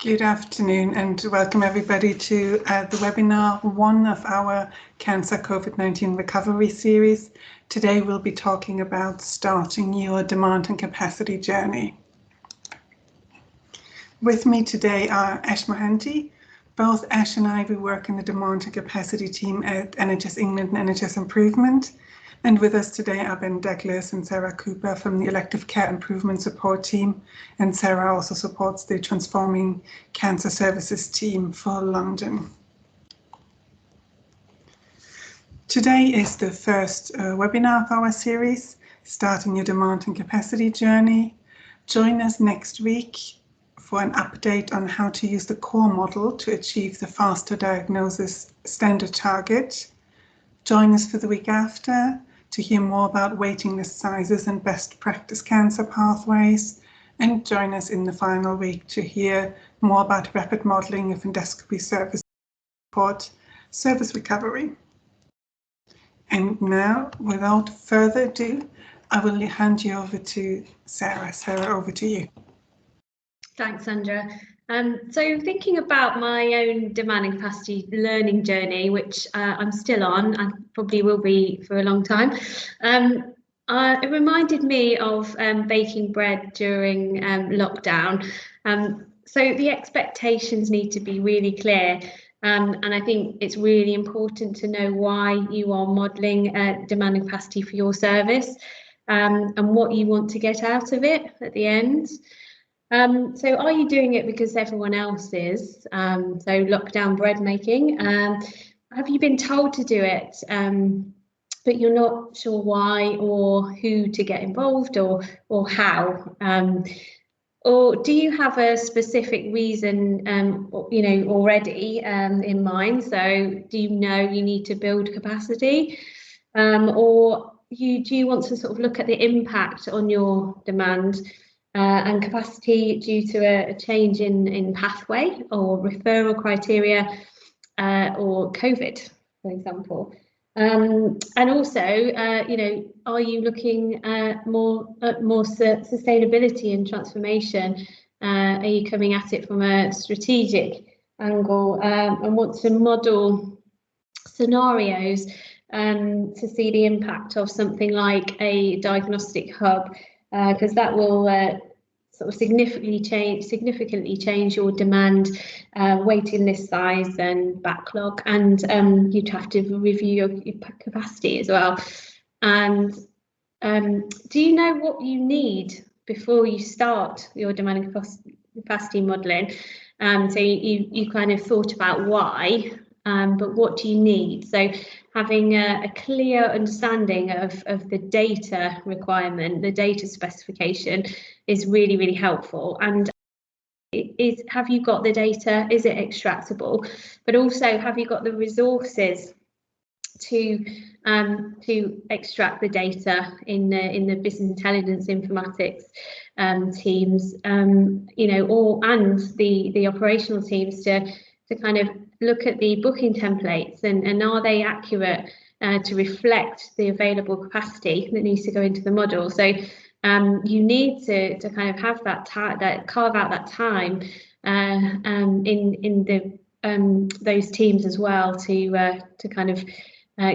Good afternoon and welcome everybody to the webinar 1 of our Cancer COVID-19 Recovery Series. Today we'll be talking about starting your demand and capacity journey. With me today are Ash Mohanty. Both Ash and I, we work in the demand and capacity team at NHS England and NHS Improvement. And with us today are Ben Douglas and Sarah Cooper from the Elective Care Improvement Support team. And Sarah also supports the Transforming Cancer Services team for London. Today is the first webinar of our series, Starting Your Demand and Capacity Journey. Join us next week for an update on how to use the core model to achieve the faster diagnosis standard target. Join us for the week after to hear more about waiting list sizes and best practice cancer pathways, and join us in the final week to hear more about rapid modelling of endoscopy service support service recovery. And now, without further ado, I will hand you over to Sarah. Sarah, over to you. Thanks, Sandra. So thinking about my own demand and capacity learning journey, which I'm still on and probably will be for a long time, it reminded me of baking bread during lockdown. So the expectations need to be really clear. And I think it's really important to know why you are modelling demand and capacity for your service and what you want to get out of it at the end. So are you doing it because everyone else is? So lockdown bread making. Have you been told to do it, but you're not sure why or who to get involved or how? Or do you have a specific reason, already in mind? So do you know you need to build capacity, or do you want to sort of look at the impact on your demand and capacity due to a change in pathway or referral criteria or COVID, for example? And also, are you looking more at sustainability and transformation? Are you coming at it from a strategic angle and want to model scenarios to see the impact of something like a diagnostic hub? Because that will sort of significantly change your demand, waiting list size and backlog, and you'd have to review your capacity as well. And do you know what you need before you start your demand and capacity modelling? So you kind of thought about why, but what do you need? So having a clear understanding of the data requirement, the data specification is really, really helpful. And have you got the data? Is it extractable? But also, have you got the resources to extract the data in the business intelligence informatics teams, and the operational teams to kind of look at the booking templates and are they accurate to reflect the available capacity that needs to go into the model. So you need to kind of have that carve out that time in the those teams as well to kind of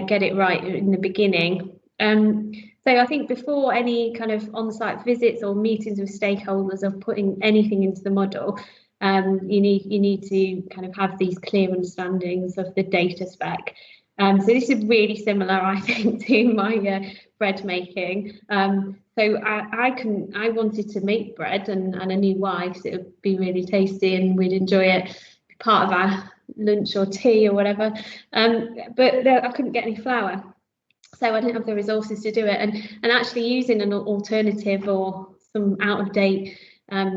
get it right in the beginning. So I think before any kind of on-site visits or meetings with stakeholders or putting anything into the model, you need to kind of have these clear understandings of the data spec. So this is really similar, I think, to my bread making. So I wanted to make bread and I knew why, because it would be really tasty and we'd enjoy it, be part of our lunch or tea or whatever. But I couldn't get any flour, so I didn't have the resources to do it. And actually using an alternative or some out of date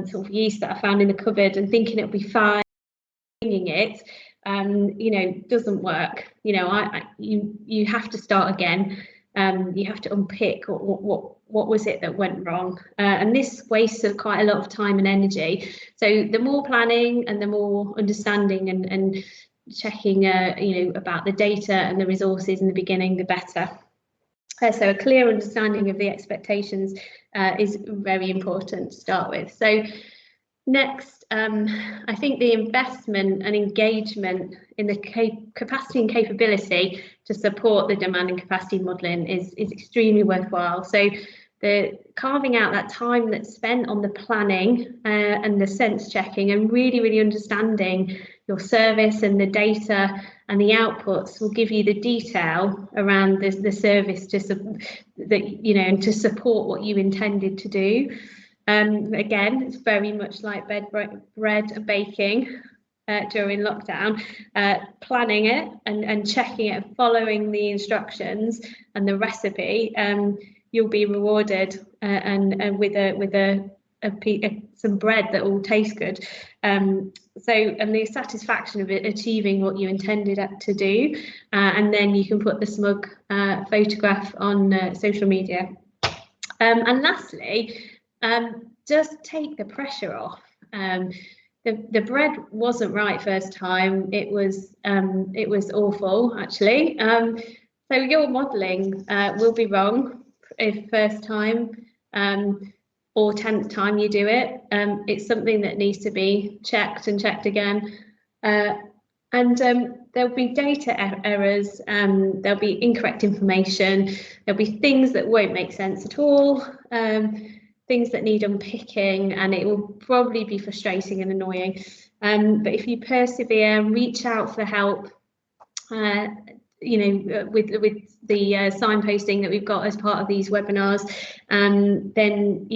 sort of yeast that I found in the cupboard and thinking it'll be fine, bringing it, doesn't work. You have to start again. You have to unpick what was it that went wrong, and this wasted quite a lot of time and energy. So the more planning and the more understanding and checking, about the data and the resources in the beginning, the better. So a clear understanding of the expectations is very important to start with. So Next, I think the investment and engagement in the capacity and capability to support the demand and capacity modelling is extremely worthwhile. So the carving out that time that's spent on the planning and the sense checking and really understanding your service and the data and the outputs will give you the detail around the service and to support what you intended to do. Again, it's very much like bread baking during lockdown, planning it and checking it, following the instructions and the recipe. You'll be rewarded and with some bread that will taste good. And the satisfaction of it, achieving what you intended to do, and then you can put the smug photograph on social media. And lastly, just take the pressure off. The bread wasn't right first time. It was awful, actually. So your modelling will be wrong if first time or 10th time you do it. It's something that needs to be checked and checked again. And there'll be data errors, there'll be incorrect information, there'll be things that won't make sense at all, things that need unpicking, and it will probably be frustrating and annoying. But if you persevere, reach out for help, with the signposting that we've got as part of these webinars, then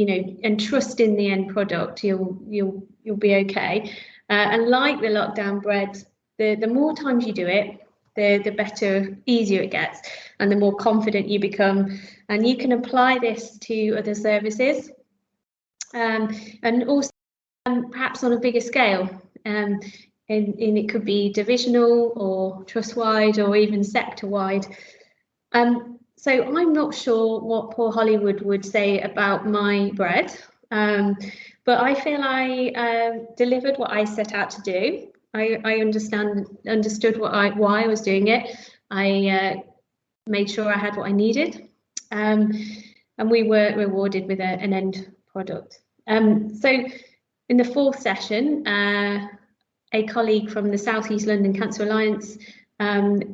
and trust in the end product, you'll be okay. And like the lockdown bread, the more times you do it, the better, easier it gets, and the more confident you become. And you can apply this to other services, and also perhaps on a bigger scale. And it could be divisional or trust-wide or even sector-wide. So I'm not sure what Poor Hollywood would say about my bread, but I feel I delivered what I set out to do. I understood why I was doing it. I made sure I had what I needed, and we were rewarded with an end product. So in the fourth session, a colleague from the South East London Cancer Alliance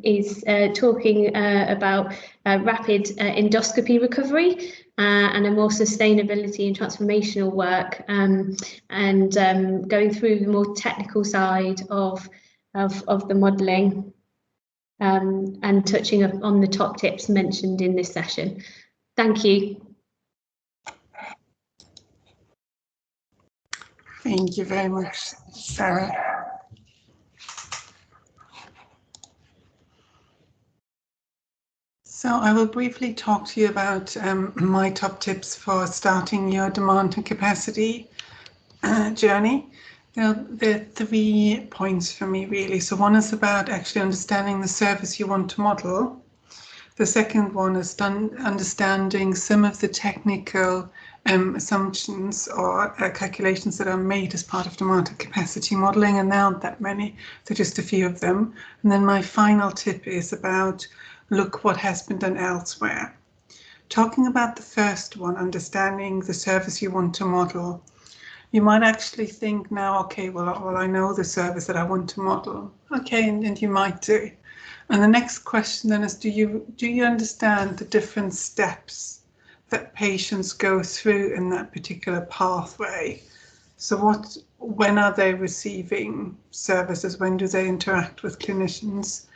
is talking about rapid endoscopy recovery and a more sustainability and transformational work, and going through the more technical side of the modelling, and touching on the top tips mentioned in this session. Thank you. Thank you very much, Sarah. So I will briefly talk to you about my top tips for starting your demand and capacity journey. There are 3 points for me, really. So one is about actually understanding the service you want to model. The second one is understanding some of the technical assumptions or calculations that are made as part of demand and capacity modelling, and there aren't that many, so just a few of them. And then my final tip is about look what has been done elsewhere. Talking about the first one, understanding the service you want to model, you might actually think now, okay, well I know the service that I want to model. Okay, and you might do. And the next question then is, do you understand the different steps that patients go through in that particular pathway? So when are they receiving services? When do they interact with clinicians?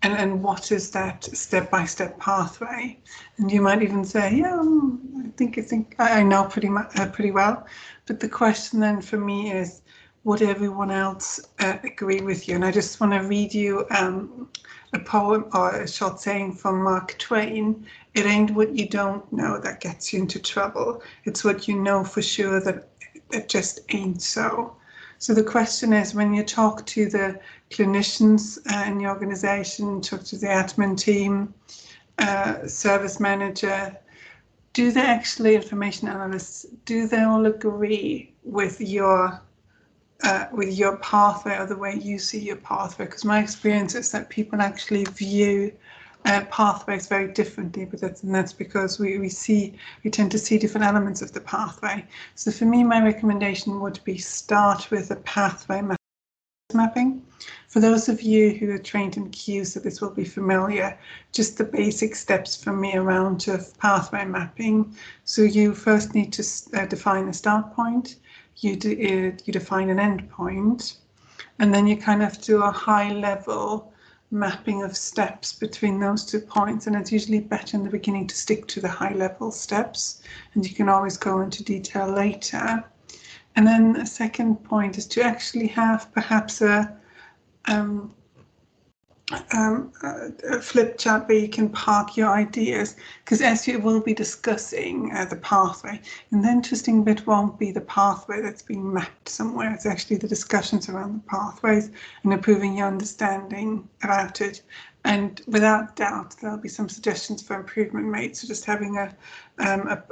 And what is that step-by-step pathway? And you might even say, yeah, I think I know pretty well. But the question then for me is, would everyone else agree with you? And I just want to read you a poem or a short saying from Mark Twain. It ain't what you don't know that gets you into trouble. It's what you know for sure that it just ain't so. So the question is, when you talk to the clinicians in the organisation, talk to the admin team, service manager, do they actually, information analysts, do they all agree with your pathway or the way you see your pathway? Because my experience is that people actually view pathways very differently, but that's because we tend to see different elements of the pathway. So for me, my recommendation would be start with a pathway mapping. For those of you who are trained in CUSA, this will be familiar, just the basic steps from me around of pathway mapping. So you first need to define a start point, you define an end point, and then you kind of do a high level mapping of steps between those 2 points. And it's usually better in the beginning to stick to the high level steps, and you can always go into detail later. And then a second point is to actually have perhaps a flip chart where you can park your ideas, because as you will be discussing the pathway, and the interesting bit won't be the pathway that's being mapped somewhere, it's actually the discussions around the pathways and improving your understanding about it. And without doubt, there'll be some suggestions for improvement made. So just having an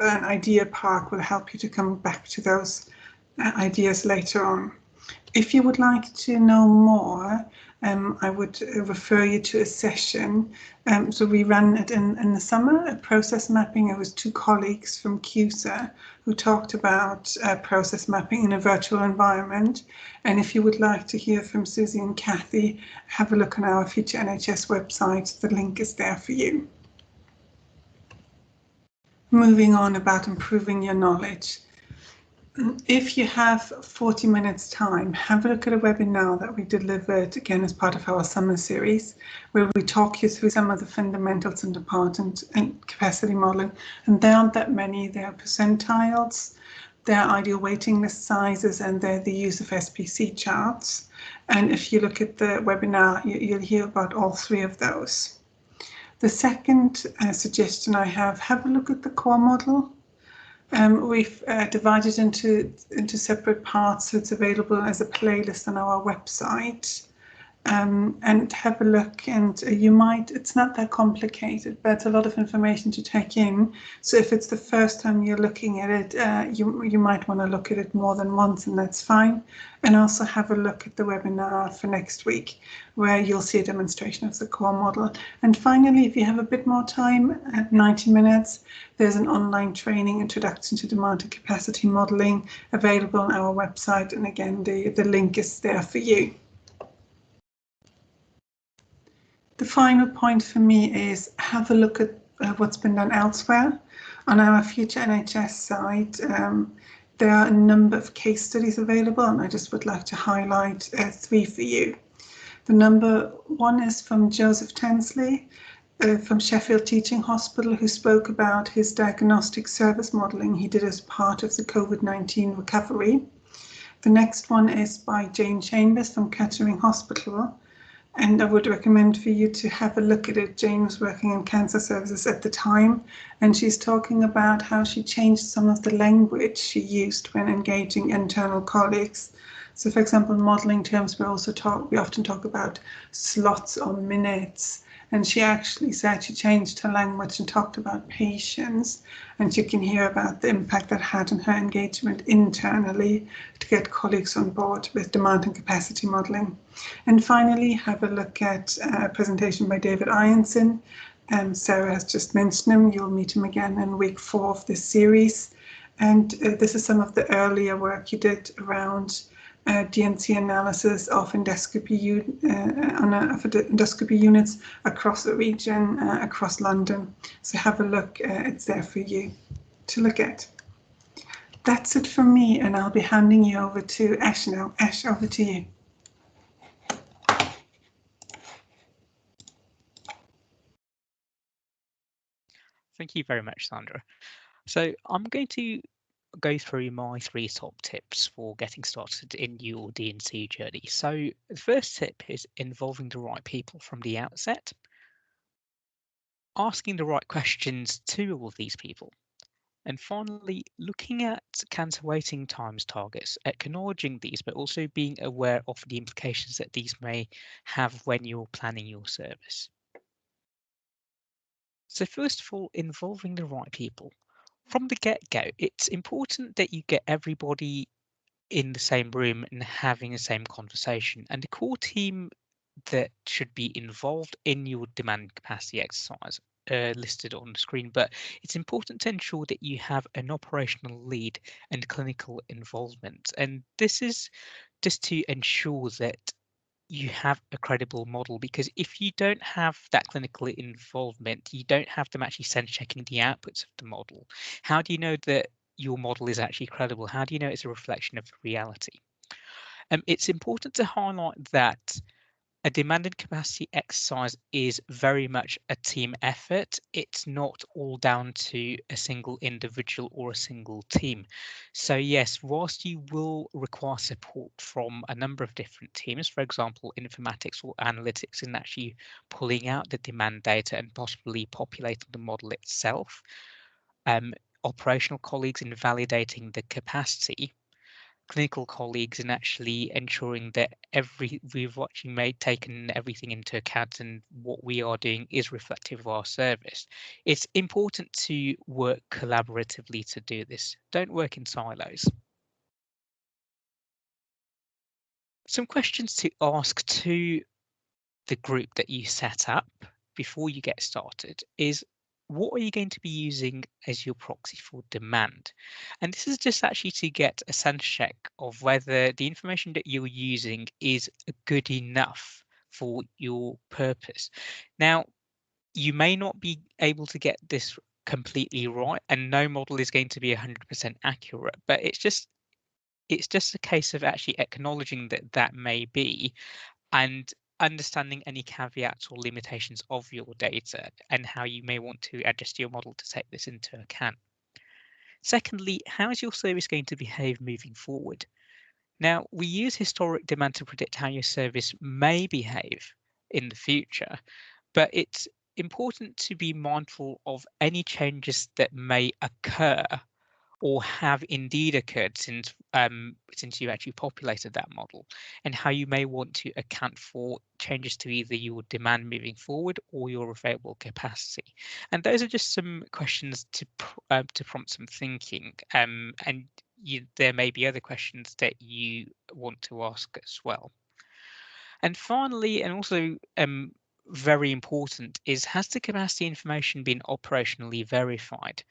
idea park will help you to come back to those ideas later on. If you would like to know more, I would refer you to a session. So we ran it in the summer, a process mapping. It was 2 colleagues from CUSA who talked about process mapping in a virtual environment. And if you would like to hear from Susie and Kathy, have a look on our Future NHS website. The link is there for you. Moving on about improving your knowledge. If you have 40 minutes time, have a look at a webinar that we delivered again as part of our summer series, where we talk you through some of the fundamentals in department and capacity modelling. And there aren't that many. There are percentiles, there are ideal waiting list sizes, and they're the use of SPC charts. And if you look at the webinar, you'll hear about all 3 of those. The second suggestion I have a look at the core model. We've divided into separate parts, so it's available as a playlist on our website. And have a look, and it's not that complicated, but it's a lot of information to take in. So if it's the first time you're looking at it, you might want to look at it more than once, and that's fine. And also have a look at the webinar for next week, where you'll see a demonstration of the core model. And finally, if you have a bit more time, at 90 minutes, there's an online training, Introduction to Demand and Capacity Modelling, available on our website. And again, the link is there for you. The final point for me is have a look at what's been done elsewhere. On our Future NHS site, there are a number of case studies available, and I just would like to highlight 3 for you. The number 1 is from Joseph Tensley from Sheffield Teaching Hospital, who spoke about his diagnostic service modelling he did as part of the COVID-19 recovery. The next one is by Jane Chambers from Kettering Hospital, and I would recommend for you to have a look at it. Jane was working in cancer services at the time, and she's talking about how she changed some of the language she used when engaging internal colleagues. So for example, in modelling terms, we often talk about slots or minutes, and she actually said she changed her language and talked about patience, and you can hear about the impact that had on her engagement internally to get colleagues on board with demand and capacity modelling. And finally, have a look at a presentation by David Ianson. Sarah has just mentioned him. You'll meet him again in week 4 of this series. And this is some of the earlier work he did around DNC analysis of endoscopy units across the region, across London. So have a look, it's there for you to look at. That's it from me, and I'll be handing you over to Ash now. Ash, over to you. Thank you very much, Sandra. So I'm going to go through my 3 top tips for getting started in your DNC journey. So the first tip is involving the right people from the outset, asking the right questions to all of these people, and finally looking at cancer waiting times targets, acknowledging these, but also being aware of the implications that these may have when you're planning your service. So first of all, involving the right people. From the get-go, it's important that you get everybody in the same room and having the same conversation. And the core team that should be involved in your demand capacity exercise listed on the screen, but it's important to ensure that you have an operational lead and clinical involvement. And this is just to ensure that you have a credible model, because if you don't have that clinical involvement, you don't have them actually sense checking the outputs of the model. How do you know that your model is actually credible? How do you know it's a reflection of reality? It's important to highlight that a demand and capacity exercise is very much a team effort. It's not all down to a single individual or a single team. So yes, whilst you will require support from a number of different teams, for example, informatics or analytics, in actually pulling out the demand data and possibly populating the model itself, um, operational colleagues in validating the capacity, clinical colleagues, and actually ensuring that we've actually taken everything into account and what we are doing is reflective of our service. It's important to work collaboratively to do this. Don't work in silos. Some questions to ask to the group that you set up before you get started is, what are you going to be using as your proxy for demand? And this is just actually to get a sense check of whether the information that you're using is good enough for your purpose. Now, you may not be able to get this completely right, and no model is going to be 100% accurate, but it's just a case of actually acknowledging that that may be, and understanding any caveats or limitations of your data and how you may want to adjust your model to take this into account. Secondly, how is your service going to behave moving forward? Now, we use historic demand to predict how your service may behave in the future, but it's important to be mindful of any changes that may occur or have indeed occurred since you actually populated that model, and how you may want to account for changes to either your demand moving forward or your available capacity. And those are just some questions to prompt some thinking. And there may be other questions that you want to ask as well. And finally, and also very important, is, has the capacity information been operationally verified?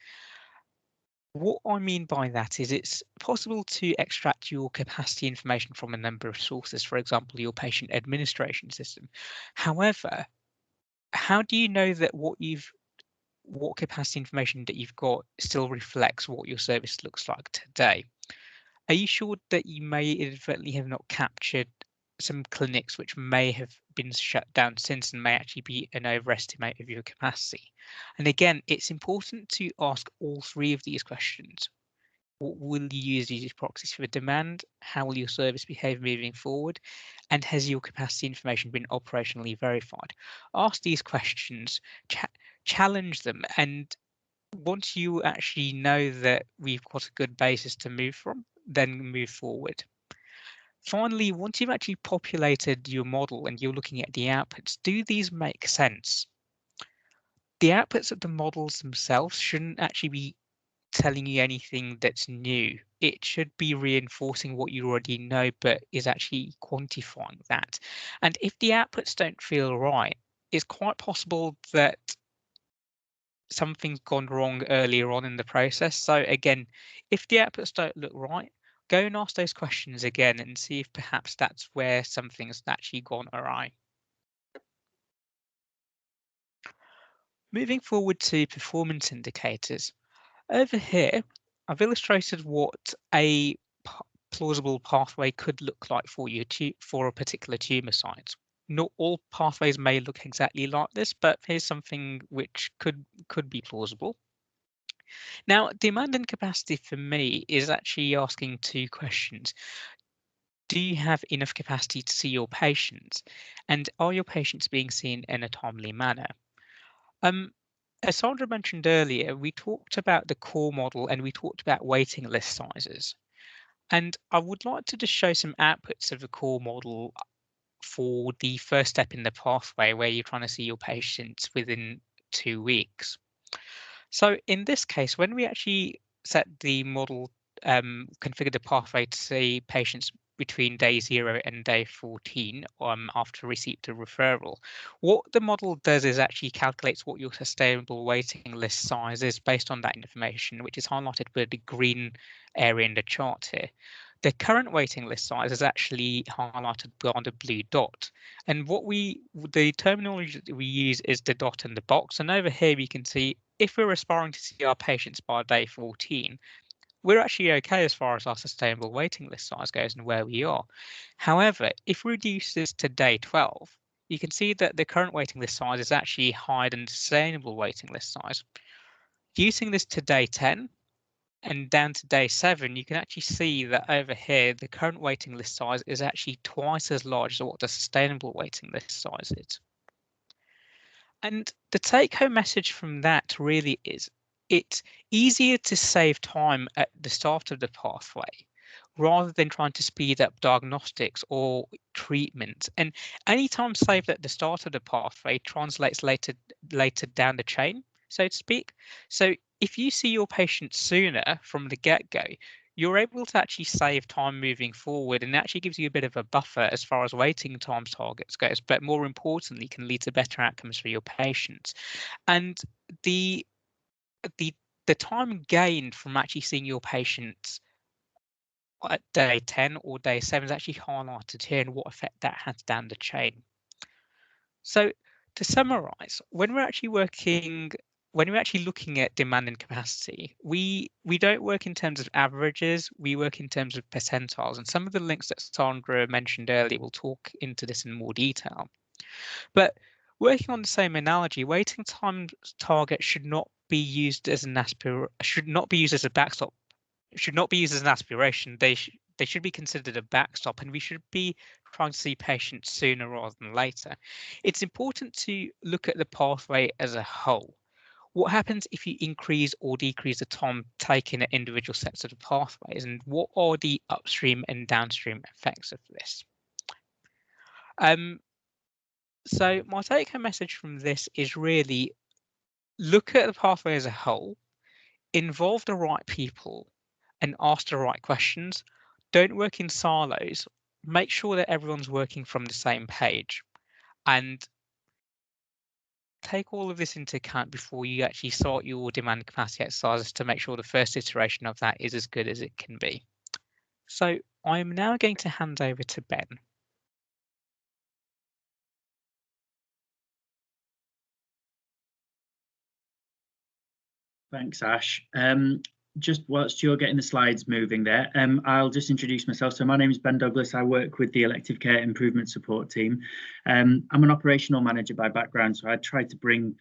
What I mean by that is, it's possible to extract your capacity information from a number of sources, for example, your patient administration system. However, how do you know that what capacity information that you've got still reflects what your service looks like today? Are you sure that you may inadvertently have not captured some clinics which may have been shut down since and may actually be an overestimate of your capacity? And again, it's important to ask all three of these questions. What will you use these proxies for demand? How will your service behave moving forward? And has your capacity information been operationally verified? Ask these questions, challenge them, and once you actually know that we've got a good basis to move from, then move forward. Finally, once you've actually populated your model and you're looking at the outputs, do these make sense? The outputs of the models themselves shouldn't actually be telling you anything that's new. It should be reinforcing what you already know, but is actually quantifying that. And if the outputs don't feel right, it's quite possible that something's gone wrong earlier on in the process. So again, if the outputs don't look right, go and ask those questions again and see if perhaps that's where something's actually gone awry. Moving forward to performance indicators. Over here, I've illustrated what a plausible pathway could look like for you for a particular tumor site. Not all pathways may look exactly like this, but here's something which could be plausible. Now, demand and capacity for me is actually asking two questions. Do you have enough capacity to see your patients? And are your patients being seen in a timely manner? As Sandra mentioned earlier, we talked about the core model and we talked about waiting list sizes. And I would like to just show some outputs of the core model for the first step in the pathway where you're trying to see your patients within 2 weeks. So in this case, when we actually set the model, configure the pathway to see patients between day 0 and day 14 after receipt of referral. What the model does is actually calculates what your sustainable waiting list size is based on that information, which is highlighted with the green area in the chart here. The current waiting list size is actually highlighted by the blue dot. And the terminology that we use is the dot and the box. And over here we can see if we're aspiring to see our patients by day 14, we're actually okay as far as our sustainable waiting list size goes and where we are. However, if we reduce this to day 12, you can see that the current waiting list size is actually higher than the sustainable waiting list size. Using this to day 10 and down to day 7, you can actually see that over here, the current waiting list size is actually twice as large as what the sustainable waiting list size is. And the take-home message from that really is it's easier to save time at the start of the pathway rather than trying to speed up diagnostics or treatment. And any time saved at the start of the pathway translates later down the chain, so to speak. So if you see your patient sooner from the get-go, you're able to actually save time moving forward, and it actually gives you a bit of a buffer as far as waiting time targets goes, but more importantly can lead to better outcomes for your patients. And the time gained from actually seeing your patients at day 10 or day 7 is actually highlighted here and what effect that has down the chain. So to summarize, when we're actually looking at demand and capacity, we don't work in terms of averages, we work in terms of percentiles. And some of the links that Sandra mentioned earlier will talk into this in more detail. But working on the same analogy, waiting time target should not be used as a backstop. Should not be used as an aspiration. They should be considered a backstop, and we should be trying to see patients sooner rather than later. It's important to look at the pathway as a whole. What happens if you increase or decrease the time taken at individual sets of the pathways, and what are the upstream and downstream effects of this? So my take-home message from this is really look at the pathway as a whole, involve the right people, and ask the right questions. Don't work in silos. Make sure that everyone's working from the same page, and take all of this into account before you actually start your demand capacity exercises to make sure the first iteration of that is as good as it can be. So I am now going to hand over to Ben. Thanks, Ash. Just whilst you're getting the slides moving there, I'll just introduce myself. So my name is Ben Douglas. I work with the Elective Care Improvement Support team. I'm an operational manager by background, so I try to bring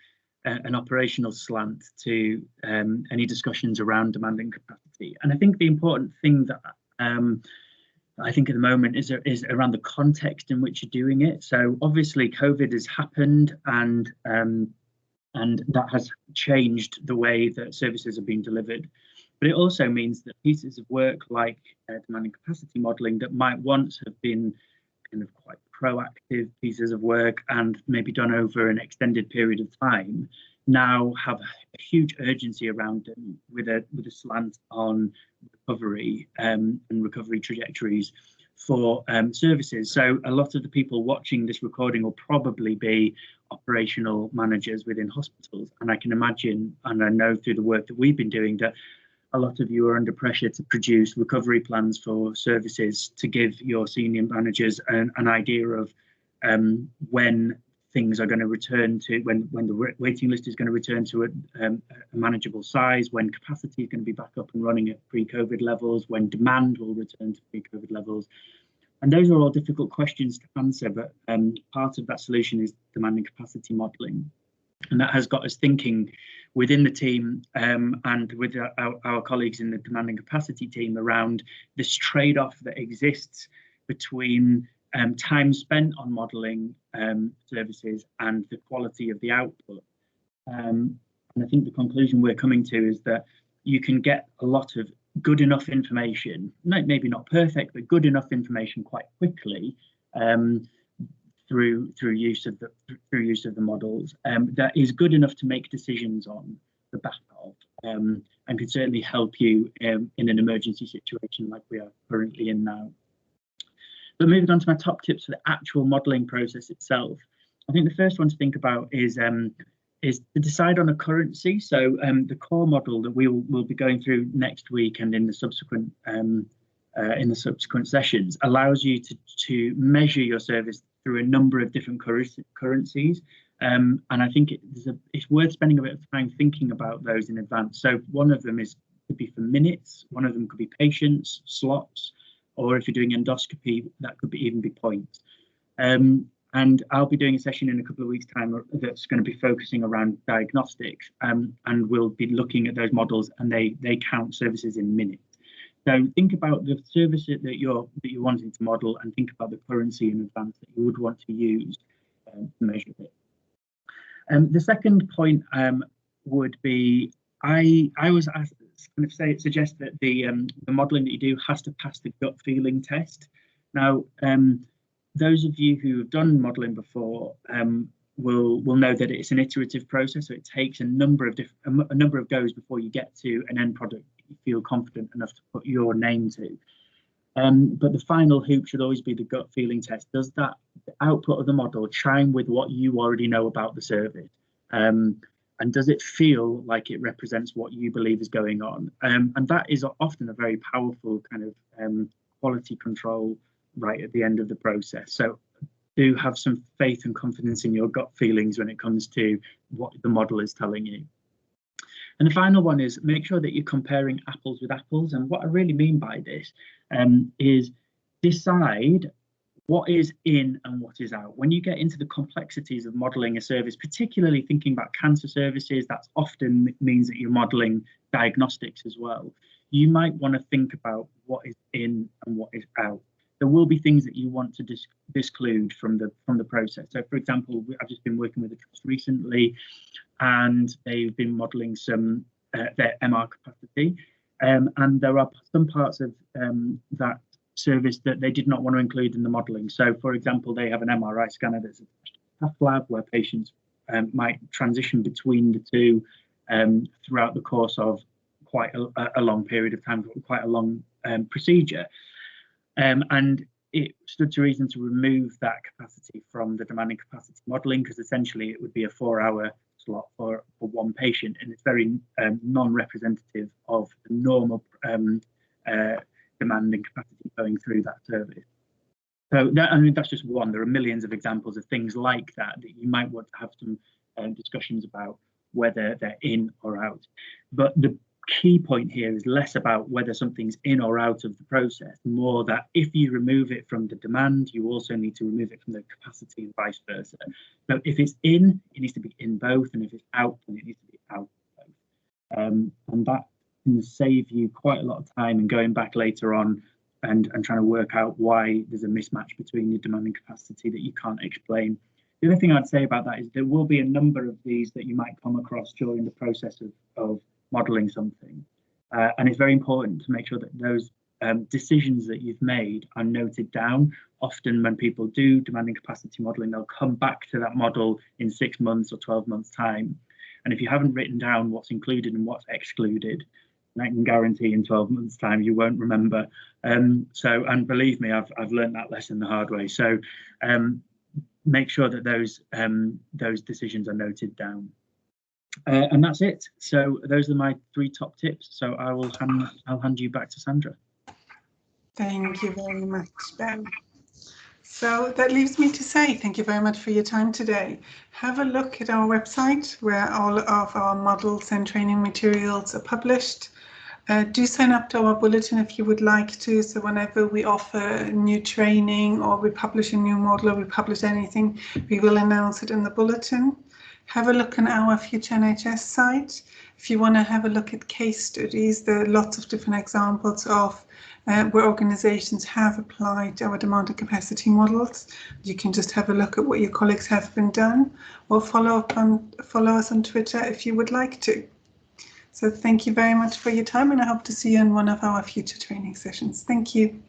an operational slant to any discussions around demand and capacity. And I think the important thing that I think at the moment is around the context in which you're doing it. So obviously COVID has happened, and that has changed the way that services are being delivered. But it also means that pieces of work like demand and capacity modelling that might once have been kind of quite proactive pieces of work and maybe done over an extended period of time now have a huge urgency around them with a slant on recovery and recovery trajectories for services. So a lot of the people watching this recording will probably be operational managers within hospitals, and I can imagine, and I know through the work that we've been doing, that a lot of you are under pressure to produce recovery plans for services to give your senior managers an idea of when things are going to return to, when the waiting list is going to return to a manageable size, when capacity is going to be back up and running at pre-COVID levels, when demand will return to pre-COVID levels. And those are all difficult questions to answer, but part of that solution is demand and capacity modelling. And that has got us thinking within the team and with our colleagues in the demand and capacity team around this trade-off that exists between time spent on modelling services and the quality of the output. And I think the conclusion we're coming to is that you can get a lot of good enough information, maybe not perfect, but good enough information quite quickly through use of the models that is good enough to make decisions on the back of, and can certainly help you in an emergency situation like we are currently in now. But moving on to my top tips for the actual modelling process itself, I think the first one to think about is to decide on a currency. So the core model that we'll be going through next week and in the subsequent sessions allows you to measure your service through a number of different currencies. And I think it's worth spending a bit of time thinking about those in advance. So one of them could be for minutes, one of them could be patients, slots, or if you're doing endoscopy, that could even be points. And I'll be doing a session in a couple of weeks' time that's going to be focusing around diagnostics, and we'll be looking at those models, and they count services in minutes. So think about the service that you're wanting to model, and think about the currency in advance that you would want to use to measure it. The second point would be I was suggest that the modelling that you do has to pass the gut feeling test. Now, those of you who have done modelling before will know that it's an iterative process, so it takes a number of goes before you get to an end product you feel confident enough to put your name to. But the final hoop should always be the gut feeling test. Does the output of the model chime with what you already know about the service? And does it feel like it represents what you believe is going on? And that is often a very powerful kind of quality control right at the end of the process. So do have some faith and confidence in your gut feelings when it comes to what the model is telling you. And the final one is make sure that you're comparing apples with apples. And what I really mean by this is decide what is in and what is out. When you get into the complexities of modelling a service, particularly thinking about cancer services, that often means that you're modelling diagnostics as well. You might want to think about what is in and what is out. There will be things that you want to disclude from the process. So, for example, I've just been working with a trust recently, and they've been modelling some their MR capacity, and there are some parts of that service that they did not want to include in the modelling. So, for example, they have an MRI scanner that's a cath lab where patients might transition between the two throughout the course of quite a long period of time, quite a long procedure. And it stood to reason to remove that capacity from the demanding capacity modelling, because essentially it would be a 4-hour slot for one patient, and it's very non-representative of the normal demanding capacity going through that service. So that's just one. There are millions of examples of things like that you might want to have some discussions about whether they're in or out. But the key point here is less about whether something's in or out of the process, more that if you remove it from the demand, you also need to remove it from the capacity and vice versa. So if it's in, it needs to be in both, and if it's out, then it needs to be out of both. And that can save you quite a lot of time in going back later on and trying to work out why there's a mismatch between your demand and capacity that you can't explain. The other thing I'd say about that is there will be a number of these that you might come across during the process of modelling something. And it's very important to make sure that those decisions that you've made are noted down. Often when people do demanding capacity modelling, they'll come back to that model in 6 months or 12 months time. And if you haven't written down what's included and what's excluded, I can guarantee in 12 months time you won't remember. And believe me, I've learned that lesson the hard way. So make sure that those decisions are noted down. And that's it. So those are my 3 top tips. So I'll hand you back to Sandra. Thank you very much, Ben. So that leaves me to say thank you very much for your time today. Have a look at our website where all of our models and training materials are published. Do sign up to our bulletin if you would like to, so whenever we offer new training or we publish a new model or we publish anything, we will announce it in the bulletin. Have a look on our Future NHS site. If you want to have a look at case studies, there are lots of different examples of where organisations have applied our demand and capacity models. You can just have a look at what your colleagues have been done, or follow us on Twitter if you would like to. So thank you very much for your time, and I hope to see you in one of our future training sessions. Thank you.